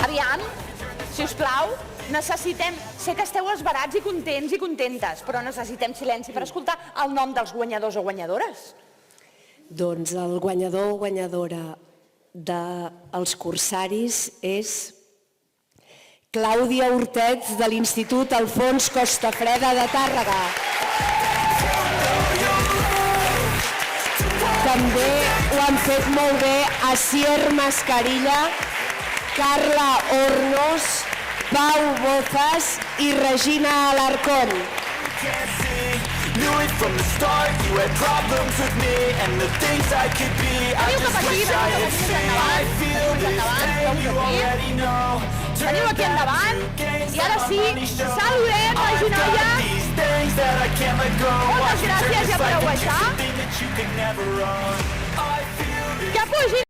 Aviam, si us plau, necessitem... Sé que esteu esverats i contents i contentes, però necessitem silenci per escoltar el nom dels guanyadors o guanyadores. Doncs el guanyador o guanyadora dels cursaris és Clàudia Ortets de l'Institut Alfons Costafreda de Tàrrega. També ho han fet molt bé Asier Mascarilla, Carla Hornos, Pau Bozas i Regina Alarcón. Knew it from the start, you had problems with me and the things I could be. I just wish I had faith. I feel this pain, you already know. Veniu aquí endavant i ara sí, saludem la Ginoia. Moltes gràcies ja per aguantar.